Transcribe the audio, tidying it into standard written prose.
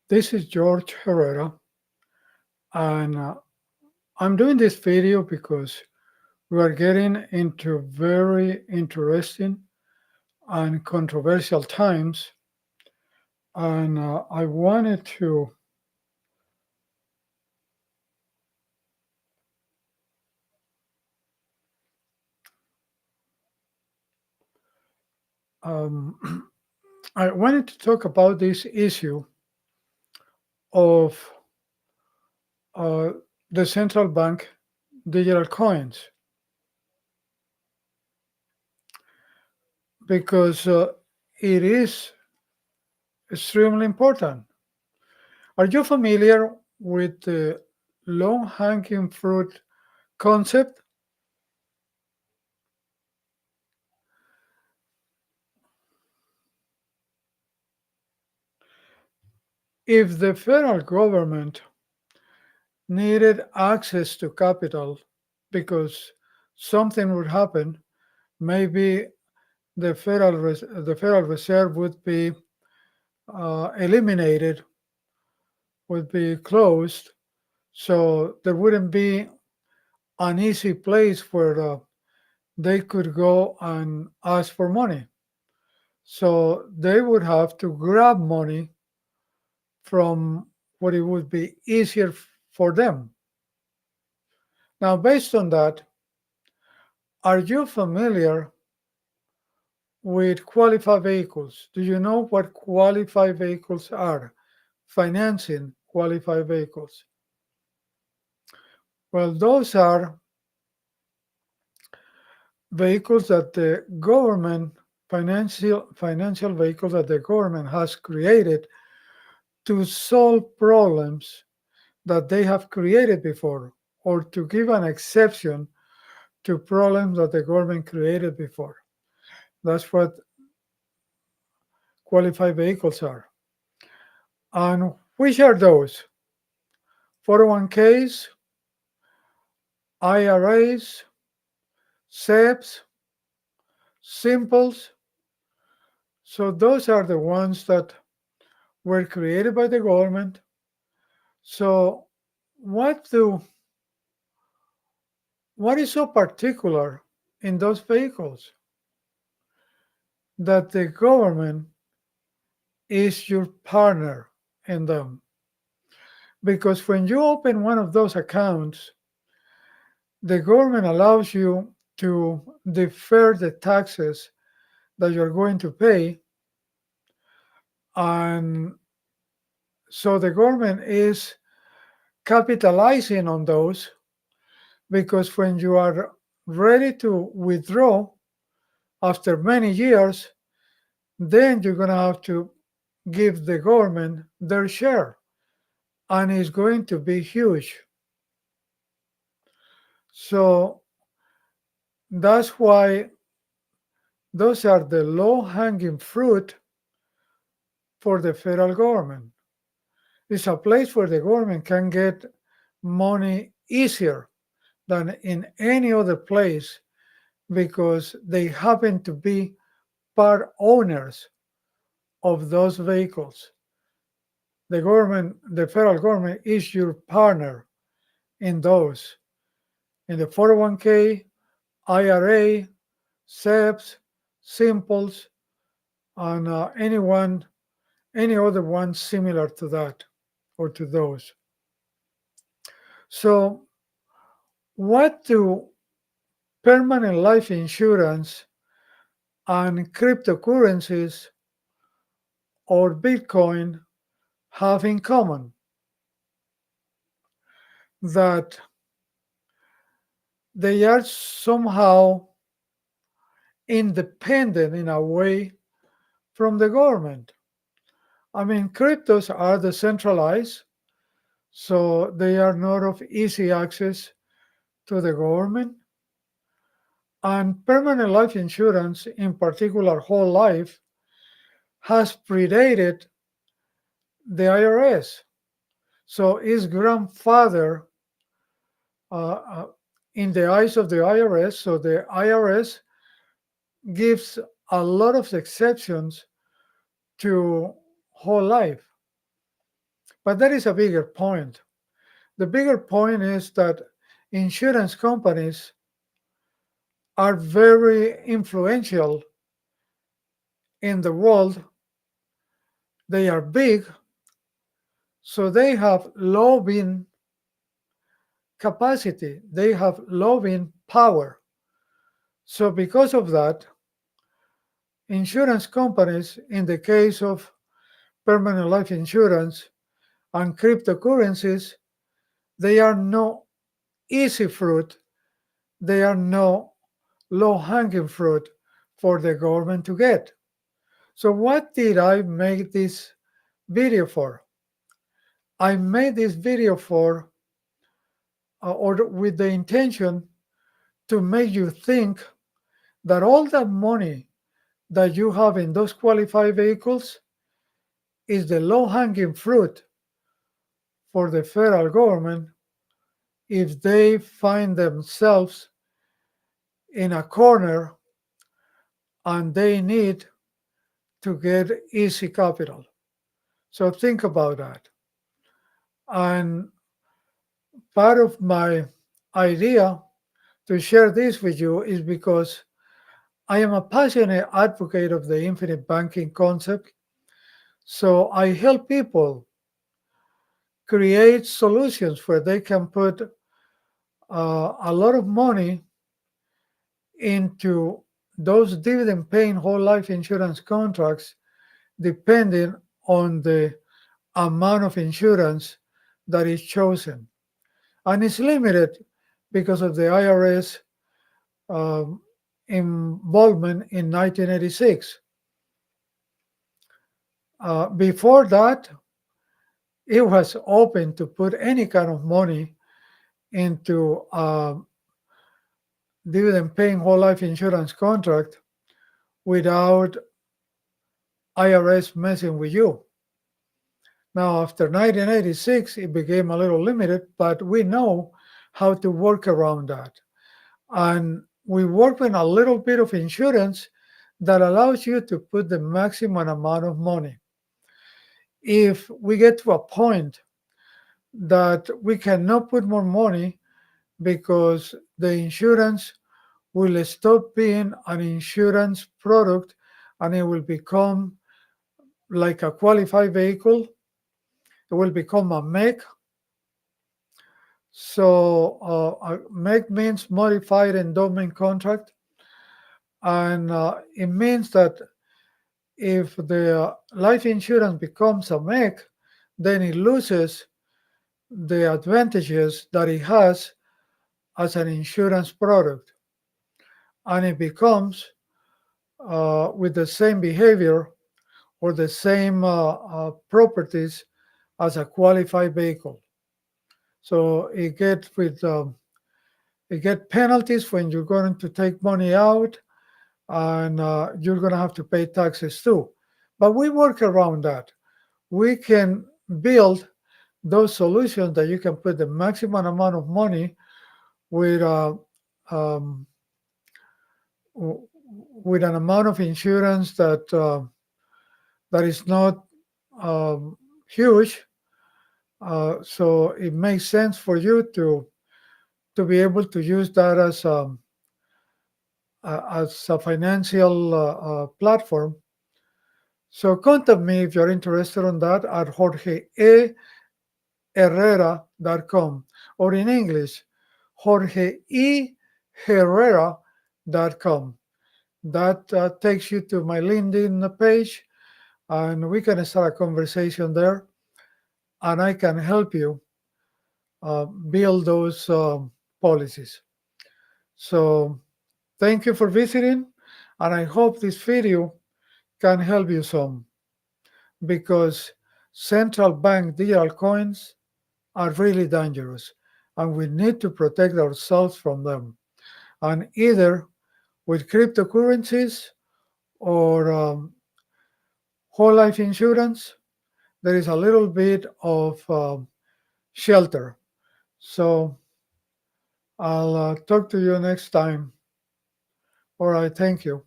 This is George Herrera, and I'm doing this video because we are getting into very interesting and controversial times, and I wanted to um, I wanted to talk about this issue of uh, the central bank digital coins because it is extremely important. Are you familiar with the long hanging fruit concept? If the federal government needed access to capital because something would happen, maybe the Federal Reserve would be eliminated, would be closed, so there wouldn't be an easy place where they could go and ask for money. So they would have to grab money from what it would be easier for them. Now, based on that, are you familiar with qualified vehicles? Do you know what qualified vehicles are? Financing qualified vehicles. Well, those are vehicles that the government, financial vehicles that the government has created to solve problems that they have created before, or to give an exception to problems that the government created before. That's what qualified vehicles are. And which are those? 401ks, IRAs, SEPs, Simples. So those are the ones that were created by the government. So what do what is so particular in those vehicles that the government is your partner in them? Because when you open one of those accounts, the government allows you to defer the taxes that you're going to pay. And so the government is capitalizing on those because when you are ready to withdraw after many years, then you're going to have to give the government their share, and it's going to be huge. So that's why those are the low hanging fruit for the federal government. It's a place where the government can get money easier than in any other place because they happen to be part owners of those vehicles. The government, the federal government, is your partner in those, in the 401k, IRA, SEPs, Simples, and any other one similar to that or to those. So, what do permanent life insurance and cryptocurrencies or Bitcoin have in common? That they are somehow independent in a way from the government. I mean, cryptos are decentralized, so they are not of easy access to the government. And permanent life insurance, in particular whole life, has predated the IRS. So its grandfather in the eyes of the IRS. So the IRS gives a lot of exceptions to whole life. But there is a bigger point. The bigger point is that insurance companies are very influential in the world. They are big, so they have lobbying capacity, they have lobbying power. So, because of that, insurance companies, in the case of permanent life insurance and cryptocurrencies, they are no easy fruit, they are no low hanging fruit for the government to get. So, what did I make this video for? I made this video for, or with the intention to make you think that all that money that you have in those qualified vehicles is the low hanging fruit for the federal government if they find themselves in a corner and they need to get easy capital. So think about that. And part of my idea to share this with you is because I am a passionate advocate of the infinite banking concept. So I help people create solutions where they can put a lot of money into those dividend paying whole life insurance contracts depending on the amount of insurance that is chosen. And it's limited because of the IRS um, involvement in 1986. Before that, it was open to put any kind of money into a dividend paying whole life insurance contract without IRS messing with you. Now, after 1986, it became a little limited, but we know how to work around that. And we work with a little bit of insurance that allows you to put the maximum amount of money. If we get to a point that we cannot put more money because the insurance will stop being an insurance product and it will become like a qualified vehicle, it will become a MEC. So a MEC means modified endowment contract. And it means that if the life insurance becomes a MEC, then it loses the advantages that it has as an insurance product. And it becomes with the same behavior or the same properties as a qualified vehicle. So it get penalties when you're going to take money out, and you're going to have to pay taxes too. But we work around that. We can build those solutions that you can put the maximum amount of money with um, with an amount of insurance that is not um, huge. So it makes sense for you to be able to use that as a financial platform. So contact me if you're interested on that at jorgeherrera.com, or in English, jorgeeherrera.com. That takes you to my LinkedIn page, and we can start a conversation there, and I can help you build those policies. So thank you for visiting, and I hope this video can help you some, because central bank digital coins are really dangerous and we need to protect ourselves from them. And either with cryptocurrencies or whole life insurance, there is a little bit of shelter. So I'll talk to you next time. All right, thank you.